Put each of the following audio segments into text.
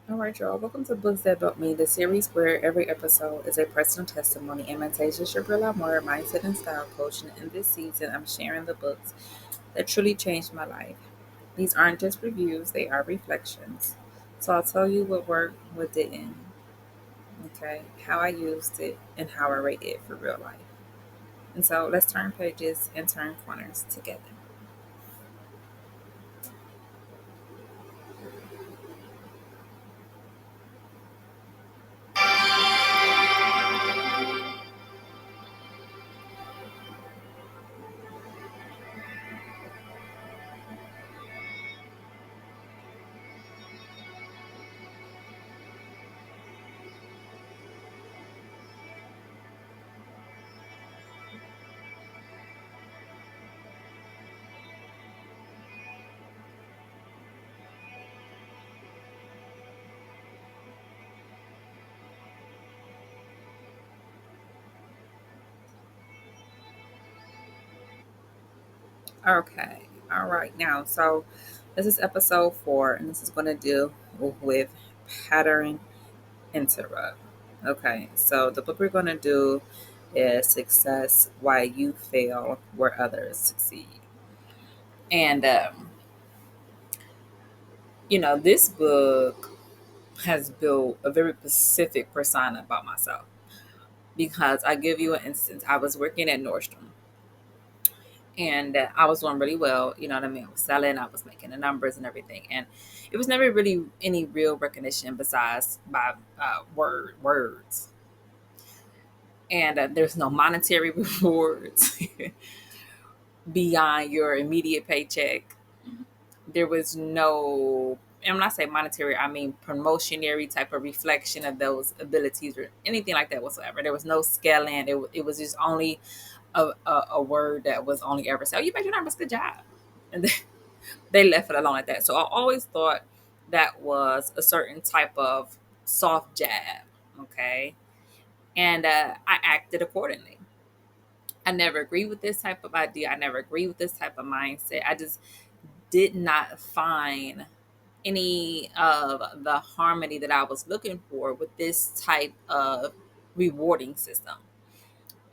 All right, y'all. Welcome to Books That Built Me, the series where every episode is a personal testimony. Imitation Shabrilla Moore, mindset and style coach. And in this season, I'm sharing the books that truly changed my life. These aren't just reviews, they are reflections. So I'll tell you what worked, what didn't, okay, how I used it, and how I rate it for real life. And so let's turn pages and turn corners together. Okay. All right. Now, so this is episode 4, and this is going to deal with pattern interrupt. Okay. So the book we're going to do is Success Why You Fail Where Others Succeed. And, this book has built a very specific persona about myself because I give you an instance. I was working at Nordstrom and I was doing really well. You know what I mean? I was selling, I was making the numbers and everything, and it was never really any real recognition besides by words. And there's no monetary rewards beyond your immediate paycheck. There was no, and when I say monetary, I mean promotionary type of reflection of those abilities or anything like that whatsoever. There was no scaling. It was just only a word that was only ever said, "Oh, you made your numbers, good job," and they left it alone at that. So I always thought that was a certain type of soft jab, okay? And I acted accordingly. I never agreed with this type of idea. I never agreed with this type of mindset. I just did not find any of the harmony that I was looking for with this type of rewarding system.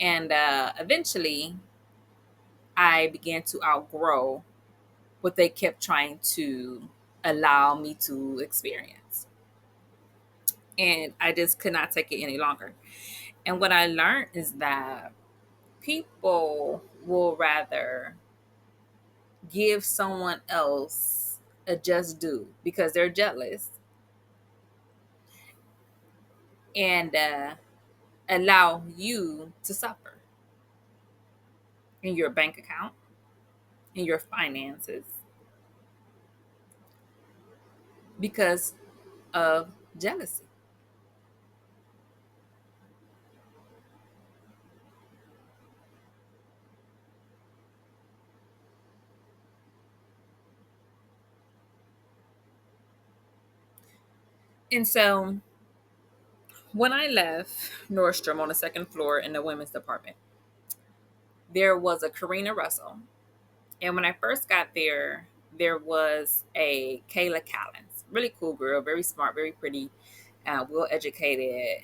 And eventually, I began to outgrow what they kept trying to allow me to experience. And I just could not take it any longer. And what I learned is that people will rather give someone else a just due because they're jealous and allow you to suffer in your bank account, in your finances, because of jealousy. And so when I left Nordstrom on the second floor in the women's department, there was a Karina Russell. And when I first got there, there was a Kayla Callens, really cool girl, very smart, very pretty, well educated,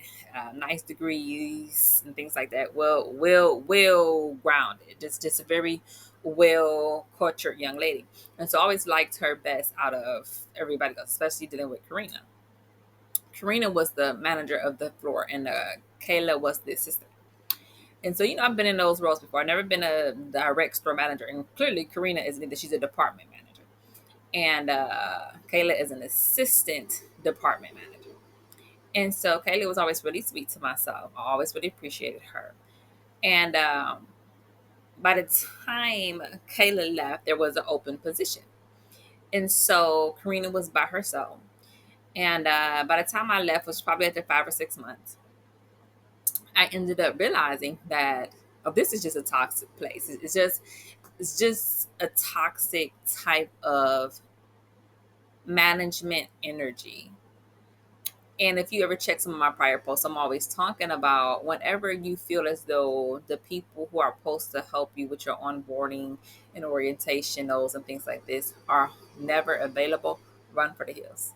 nice degrees and things like that. Well grounded. Just a very well cultured young lady. And so I always liked her best out of everybody else, especially dealing with Karina. Karina was the manager of the floor, and Kayla was the assistant. And so, I've been in those roles before. I've never been a direct store manager. And clearly, Karina isn't either. She's a department manager. And Kayla is an assistant department manager. And so, Kayla was always really sweet to myself. I always really appreciated her. And by the time Kayla left, there was an open position. And so, Karina was by herself. And by the time I left, was probably after 5 or 6 months. I ended up realizing that, oh, this is just a toxic place. It's just a toxic type of management energy. And if you ever check some of my prior posts, I'm always talking about whenever you feel as though the people who are supposed to help you with your onboarding and orientation, those and things like this are never available, run for the hills.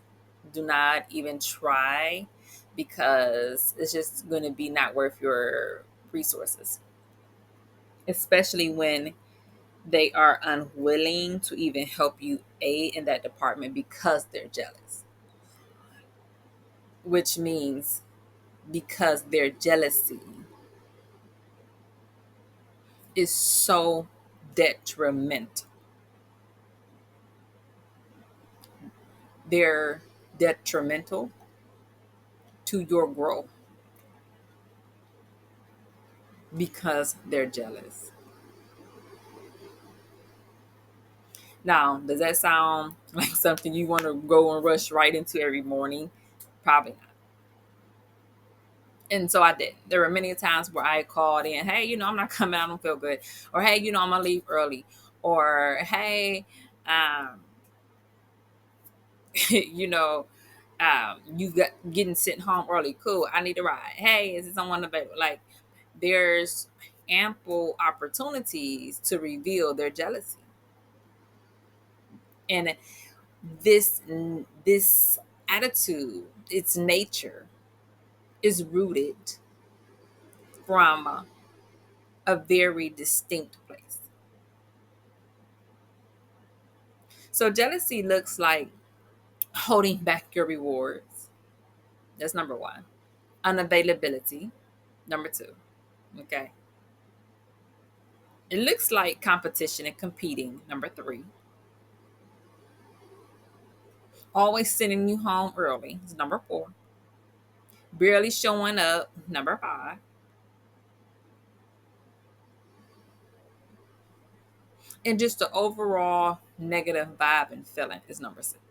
Do not even try, because it's just going to be not worth your resources, especially when they are unwilling to even help you aid in that department because they're jealous, which means because their jealousy is so detrimental. They're detrimental to your growth because they're jealous. Now, does that sound like something you want to go and rush right into every morning? Probably not. And so I did. There were many times where I called in, hey, I'm not coming, I don't feel good. Or, hey, I'm going to leave early. Or, hey, um, you know, you got getting sent home early. Cool. I need a ride. Hey, is there someone available? Like, there's ample opportunities to reveal their jealousy. And this attitude, its nature, is rooted from a very distinct place. So jealousy looks like holding back your rewards. That's number one. Unavailability. Number two. Okay. It looks like competition and competing. Number three. Always sending you home early. Is number four. Barely showing up. Number five. And just the overall negative vibe and feeling is number six.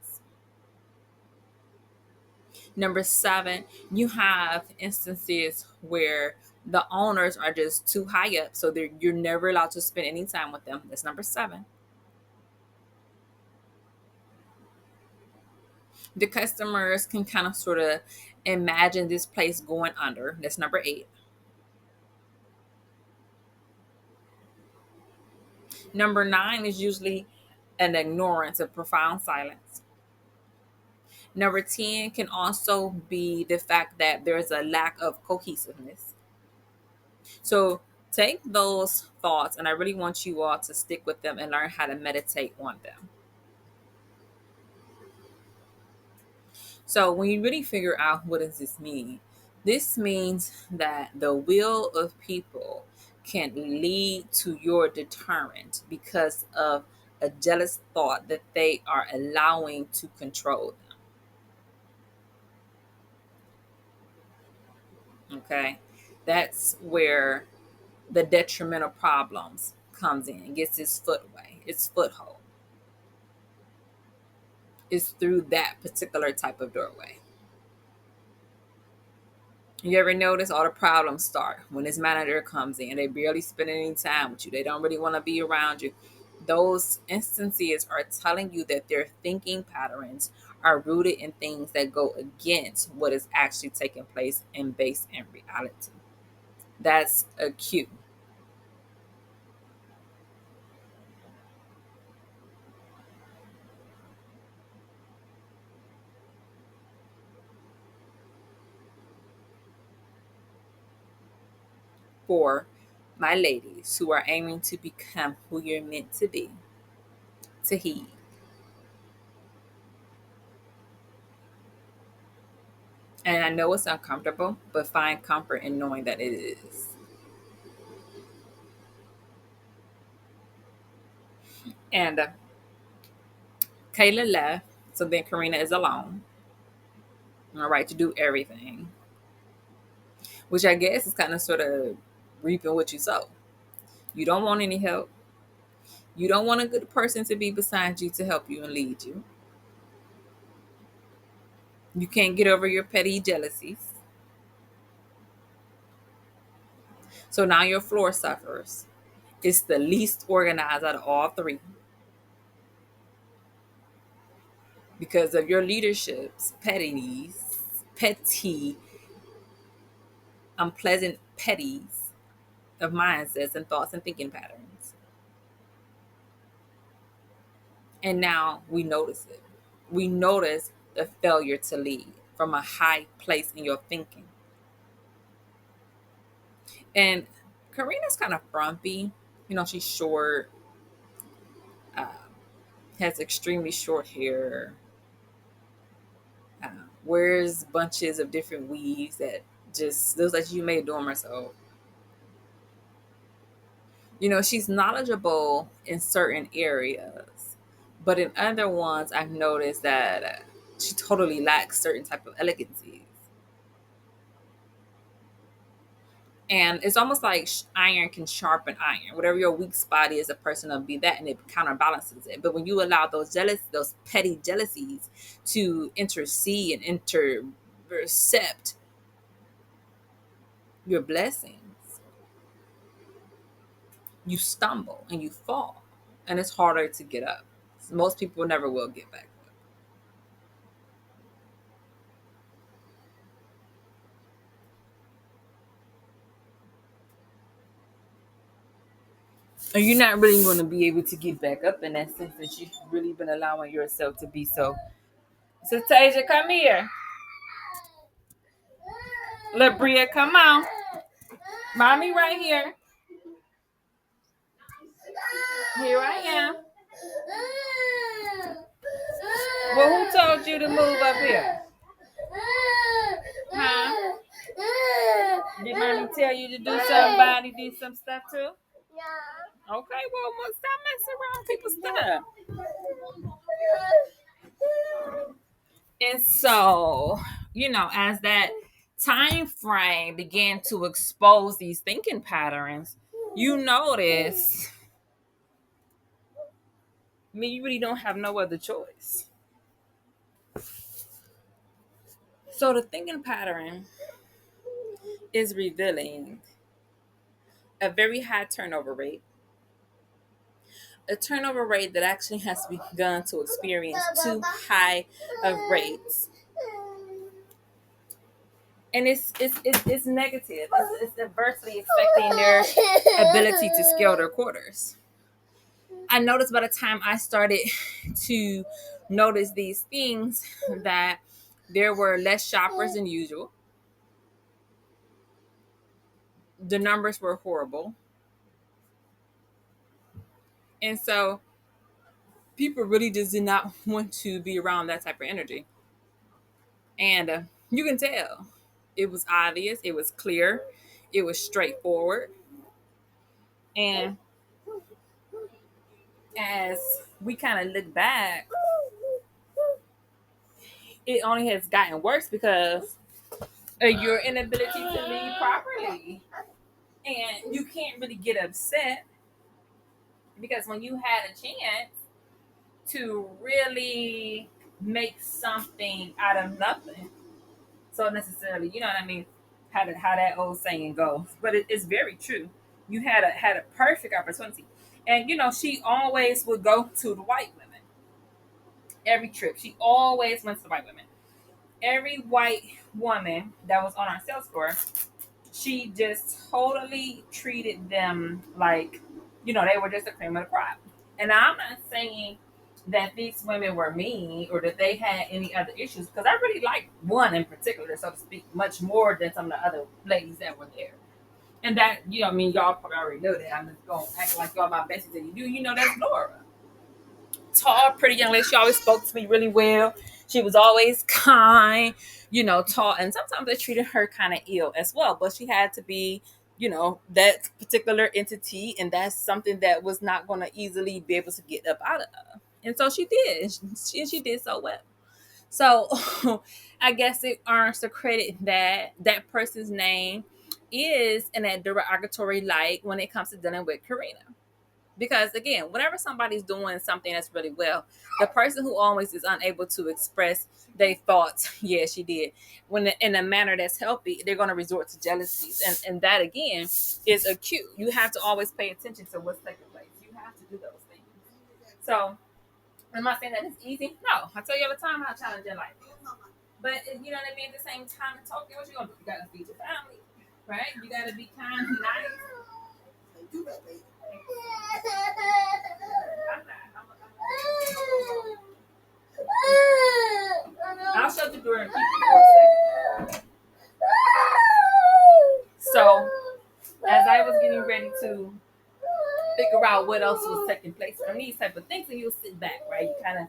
Number seven, you have instances where the owners are just too high up, so you're never allowed to spend any time with them. That's number seven. The customers can kind of sort of imagine this place going under. That's number eight. Number nine is usually an ignorance, a profound silence. Number 10 can also be the fact that there's a lack of cohesiveness. So take those thoughts, and I really want you all to stick with them and learn how to meditate on them. So when you really figure out what does this mean, this means that the will of people can lead to your deterrent because of a jealous thought that they are allowing to control them. Okay, that's where the detrimental problems comes in, gets its foothold. Is through that particular type of doorway. You ever notice all the problems start when this manager comes in? They barely spend any time with you. They don't really want to be around you. Those instances are telling you that their thinking patterns are rooted in things that go against what is actually taking place and based in reality. That's a cue. For my ladies who are aiming to become who you're meant to be, to heed. And I know it's uncomfortable, but find comfort in knowing that it is. And Kayla left, so then Karina is alone, all right, to do everything, which I guess is kind of sort of reaping what you sow. You don't want any help. You don't want a good person to be beside you to help you and lead you. You can't get over your petty jealousies. So now your floor suffers. It's the least organized out of all three because of your leadership's petty, unpleasant petties of mindsets and thoughts and thinking patterns. And now we notice it. We notice a failure to lead from a high place in your thinking. And Karina's kind of frumpy. She's short, uh, has extremely short hair, uh, wears bunches of different weaves that just looks like you made them herself. She's knowledgeable in certain areas, but in other ones, I've noticed that she totally lacks certain type of elegancies. And it's almost like iron can sharpen iron. Whatever your weak spot is, a person will be that, and it counterbalances it. But when you allow those petty jealousies to intercede and intercept your blessings, you stumble and you fall, and it's harder to get up. Most people never will get back up. And you're not really going to be able to get back up in that sense that you've really been allowing yourself to be so. So Tasia, come here. Let Bria come on. Mommy right here. Here I am. Well, who told you to move up here? Huh? Did mommy tell you to do somebody do some stuff too? Okay, well, stop messing around with people's stuff. And so, as that time frame began to expose these thinking patterns, you notice, you really don't have no other choice. So the thinking pattern is revealing a very high turnover rate, a turnover rate that actually has begun to experience too high of rates. And it's negative. It's adversely affecting their ability to scale their quarters. I noticed by the time I started to notice these things that there were less shoppers than usual. The numbers were horrible. And so people really just did not want to be around that type of energy. And you can tell it was obvious, it was clear, it was straightforward. And as we kind of look back, it only has gotten worse because of your inability to lead properly. And you can't really get upset because when you had a chance to really make something out of nothing, so necessarily, you know what I mean, how that old saying goes, but it's very true. You had a perfect opportunity, and she always would go to the white women every trip. She always went to the white women. Every white woman that was on our sales floor, she just totally treated them like, they were just a cream of the crop. And I'm not saying that these women were mean or that they had any other issues, because I really like one in particular, so to speak, much more than some of the other ladies that were there. And that, y'all probably already know that. I'm just going to act like y'all my besties that you do. That's Laura. Tall, pretty young lady. She always spoke to me really well. She was always kind, tall. And sometimes they treated her kind of ill as well. But she had to be, that particular entity. And that's something that was not going to easily be able to get up out of her. And so she did. She did so well. So I guess it earns the credit that that person's name is in that derogatory light when it comes to dealing with Karina. Because again, whenever somebody's doing something that's really well, the person who always is unable to express their thoughts, yeah, she did, when in a manner that's healthy, they're going to resort to jealousies, and that again is a cue. You have to always pay attention to what's taking place. You have to do those things. So, am I saying that it's easy? No, I tell you all the time how challenging life is. But you know what I mean. At the same time, in Tokyo, what you gonna do? You gotta feed your family, right? You gotta be kind and nice. Do that, baby. I'm not. I'll shut the door and keep it for a second. So, as I was getting ready to figure out what else was taking place on these type of things, and you'll sit back, right? You kind of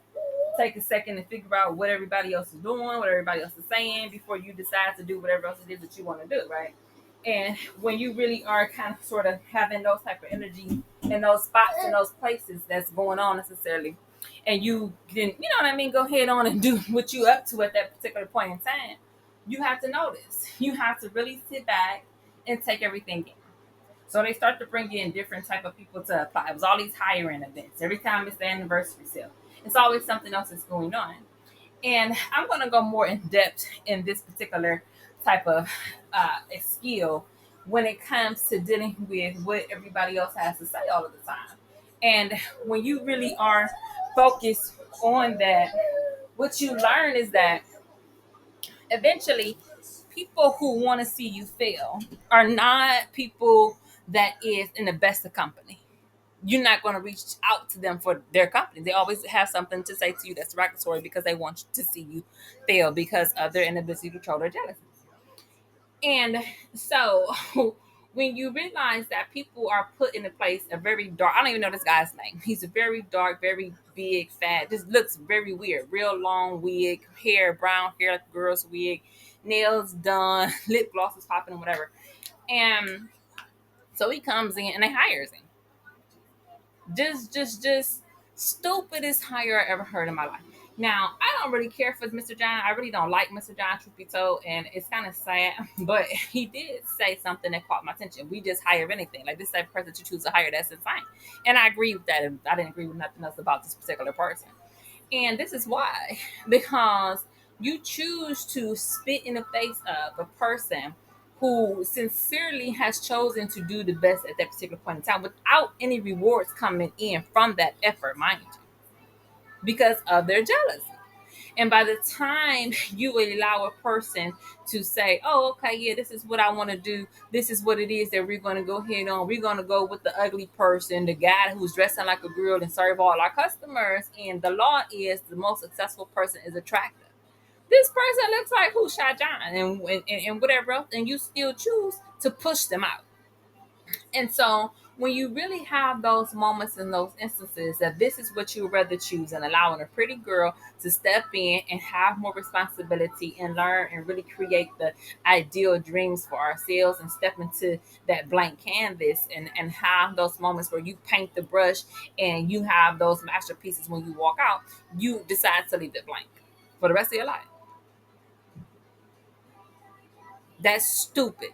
take a second and figure out what everybody else is doing, what everybody else is saying before you decide to do whatever else it is that you want to do, right? And when you really are kind of sort of having those type of energy in those spots in those places that's going on necessarily, and you can, you know what I mean, go ahead on and do what you up to at that particular point in time, you have to notice. You have to really sit back and take everything in. So they start to bring in different type of people to apply. It was all these hiring events. Every time it's the anniversary sale, it's always something else that's going on. And I'm going to go more in depth in this particular type of skill when it comes to dealing with what everybody else has to say all of the time. And when you really are focused on that, what you learn is that eventually people who want to see you fail are not people that is in the best of company. You're not going to reach out to them for their company. They always have something to say to you that's derogatory because they want to see you fail because of their inability to control their jealousy. And so when you realize that people are put in a place, a very dark, I don't even know this guy's name. He's a very dark, very big, fat, just looks very weird. Real long wig, hair, brown hair like a girl's wig, nails done, lip gloss is popping and whatever. And so he comes in and they hires him. Just stupidest hire I ever heard in my life. Now, I don't really care for Mr. John. I really don't like Mr. John, truth be told, and it's kind of sad. But he did say something that caught my attention. We just hire anything. Like this type of person you choose to hire, that's insane. And I agree with that. I didn't agree with nothing else about this particular person. And this is why. Because you choose to spit in the face of a person who sincerely has chosen to do the best at that particular point in time without any rewards coming in from that effort, mind you, because of their jealousy. And by the time you allow a person to say, oh, okay, yeah, this is what I want to do. This is what it is that we're going to go ahead on. We're going to go with the ugly person, the guy who's dressing like a girl and serve all our customers. And the law is the most successful person is attractive. This person looks like who shot John and whatever else, and you still choose to push them out. And so when you really have those moments and those instances that this is what you would rather choose and allowing a pretty girl to step in and have more responsibility and learn and really create the ideal dreams for ourselves and step into that blank canvas and have those moments where you paint the brush and you have those masterpieces when you walk out, you decide to leave it blank for the rest of your life. That's stupid.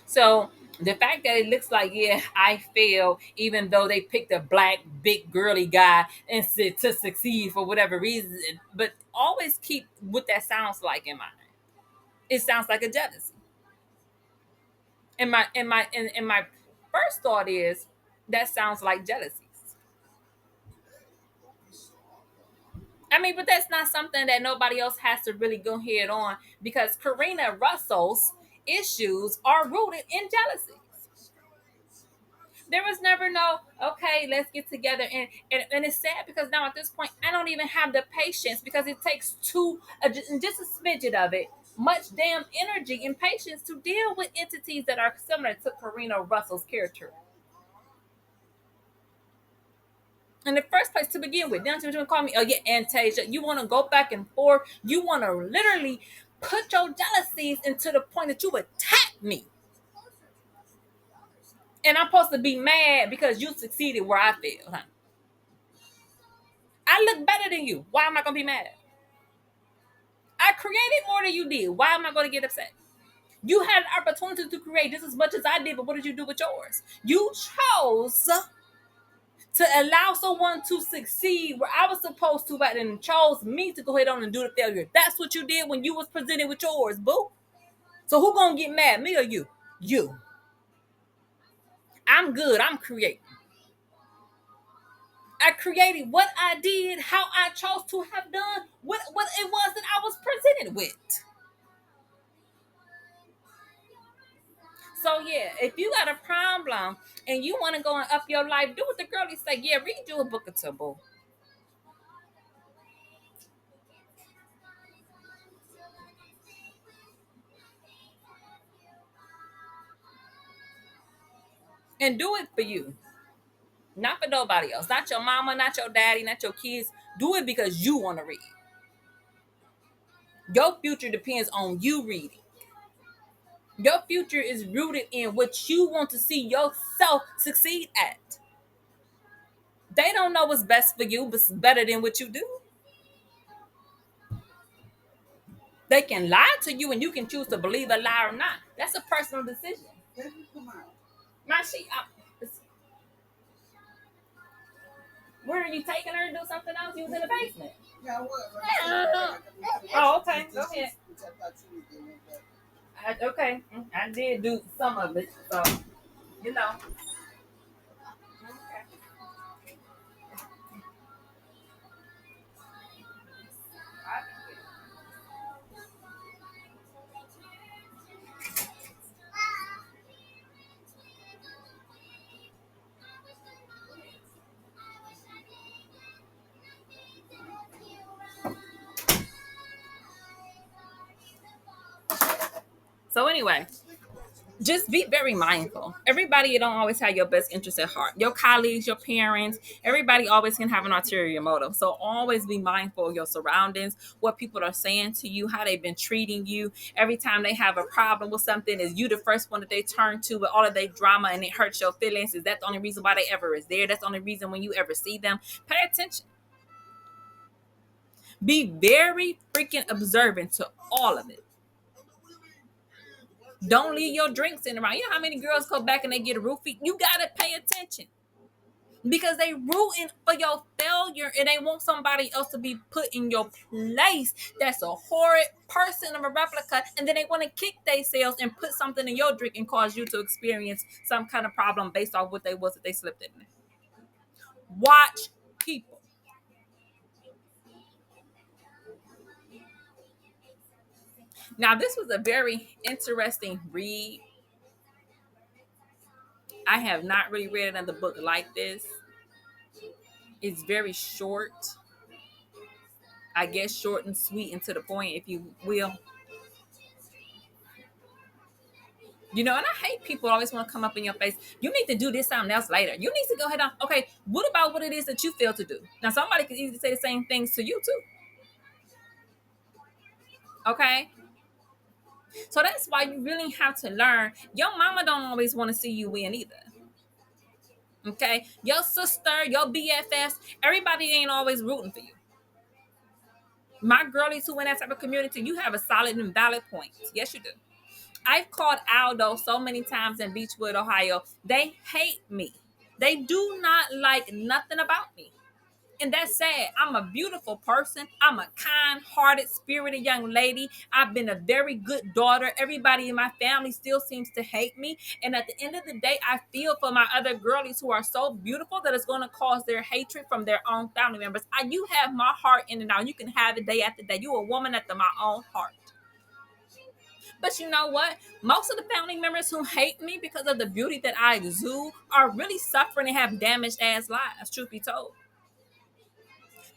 So the fact that it looks like, yeah, I failed, even though they picked a black, big, girly guy and to succeed for whatever reason, but always keep what that sounds like in mind. It sounds like a jealousy. And my first thought is that sounds like jealousy. I mean, but that's not something that nobody else has to really go head on because Karina Russell's issues are rooted in jealousy. There was never no, okay, let's get together. And it's sad because now at this point, I don't even have the patience because it takes just a smidget of it, much damn energy and patience to deal with entities that are similar to Karina Russell's character. In the first place, to begin with, don't you call me, oh yeah, Antasia. You want to go back and forth. You want to literally put your jealousies into the point that you attack me. And I'm supposed to be mad because you succeeded where I failed, huh? I look better than you. Why am I gonna be mad? I created more than you did. Why am I gonna get upset? You had an opportunity to create just as much as I did, but what did you do with yours? You chose to allow someone to succeed where I was supposed to, but then chose me to go ahead on and do the failure. That's what you did when you was presented with yours, boo. So who gonna get mad, me or you? You. I'm good. I'm creating. I created what I did, how I chose to have done, what it was that I was presented with. So yeah, if you got a problem and you want to go and up your life, do what the girlies say. Yeah, read you a book or two, boo. And do it for you, not for nobody else. Not your mama, not your daddy, not your kids. Do it because you want to read. Your future depends on you reading. Your future is rooted in what you want to see yourself succeed at. They don't know what's best for you, but it's better than what you do. They can lie to you and you can choose to believe a lie or not. That's a personal decision. My she, where are you taking her to do something else? You was in the basement. Yeah, I was. Oh, okay. Go ahead. Okay. I did do some of it. So, you know. Okay. So, anyway, just be very mindful. Everybody, you don't always have your best interest at heart. Your colleagues, your parents, everybody always can have an ulterior motive. So always be mindful of your surroundings, what people are saying to you, how they've been treating you. Every time they have a problem with something, is you the first one that they turn to with all of their drama and it hurts your feelings? Is that the only reason why they ever is there? That's the only reason when you ever see them? Pay attention. Be very freaking observant to all of it. Don't leave your drinks in around. You know how many girls go back and they get a roofie? You gotta pay attention because they rooting for your failure and they want somebody else to be put in your place. That's a horrid person of a replica, and then they want to kick themselves and put something in your drink and cause you to experience some kind of problem based off what they was that they slipped in. Watch people. Now, this was a very interesting read. I have not really read another book like this. It's very short. I guess short and sweet and to the point, if you will. You know, and I hate people always want to come up in your face. You need to do this something else later. You need to go ahead on. Okay, what about what it is that you fail to do? Now, somebody could easily say the same things to you too. Okay, so that's why you really have to learn. Your mama don't always want to see you win either. Okay, your sister, your BFFs, everybody ain't always rooting for you. My girlies who in that type of community, you have a solid and valid point. Yes, you do. I've called Aldo so many times in Beechwood, Ohio. They hate me. They do not like nothing about me. And that's sad. I'm a beautiful person. I'm a kind-hearted, spirited young lady. I've been a very good daughter. Everybody in my family still seems to hate me. And at the end of the day, I feel for my other girlies who are so beautiful that it's going to cause their hatred from their own family members. You have my heart in and out. You can have it day after day. You're a woman after my own heart. But you know what? Most of the family members who hate me because of the beauty that I exude are really suffering and have damaged ass lives, truth be told.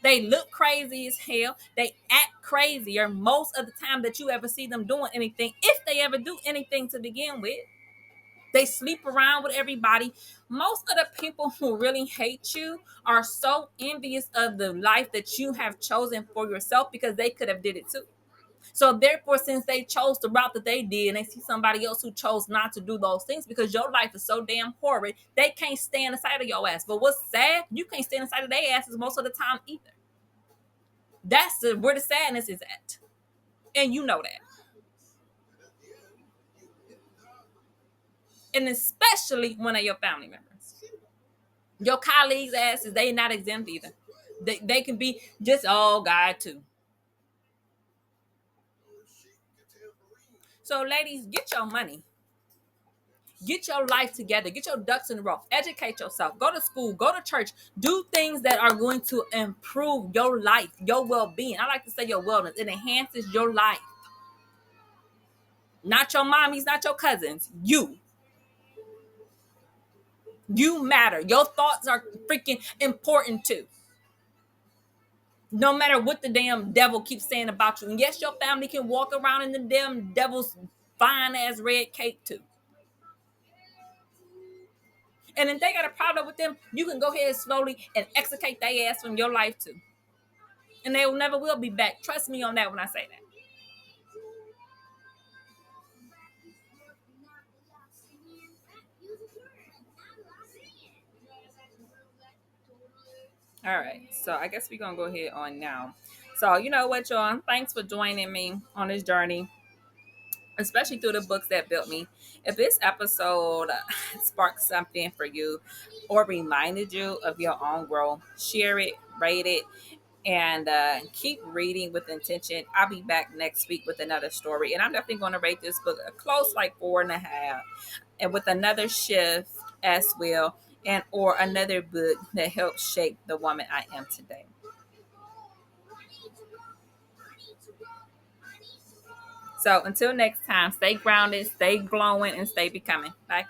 They look crazy as hell. They act crazier most of the time that you ever see them doing anything, if they ever do anything to begin with. They sleep around with everybody. Most of the people who really hate you are so envious of the life that you have chosen for yourself because they could have did it too. So therefore, since they chose the route that they did and they see somebody else who chose not to do those things because your life is so damn horrid, they can't stand the sight of your ass. But what's sad, you can't stand the sight of their asses most of the time either. That's where the sadness is at. And you know that. And especially one of your family members. Your colleagues' asses, they not exempt either. They can be just all God too. So ladies, get your money. Get your life together. Get your ducks in a row. Educate yourself. Go to school. Go to church. Do things that are going to improve your life, your well-being. I like to say your wellness. It enhances your life. Not your mommies, not your cousins. You. You matter. Your thoughts are freaking important too. No matter what the damn devil keeps saying about you. And yes, your family can walk around in the damn devil's fine ass red cape too. And if they got a problem with them, you can go ahead slowly and extricate their ass from your life too. And they will never will be back. Trust me on that when I say that. All right. So I guess we're gonna go ahead on now. So you know what, y'all? Thanks for joining me on this journey, especially through the books that built me. If this episode sparked something for you or reminded you of your own growth, share it, rate it, and keep reading with intention. I'll be back next week with another story, and I'm definitely going to rate this book a close like 4.5, and with another shift as well, and or another book that helps shape the woman I am today. So until next time, stay grounded, stay glowing, and stay becoming. Bye.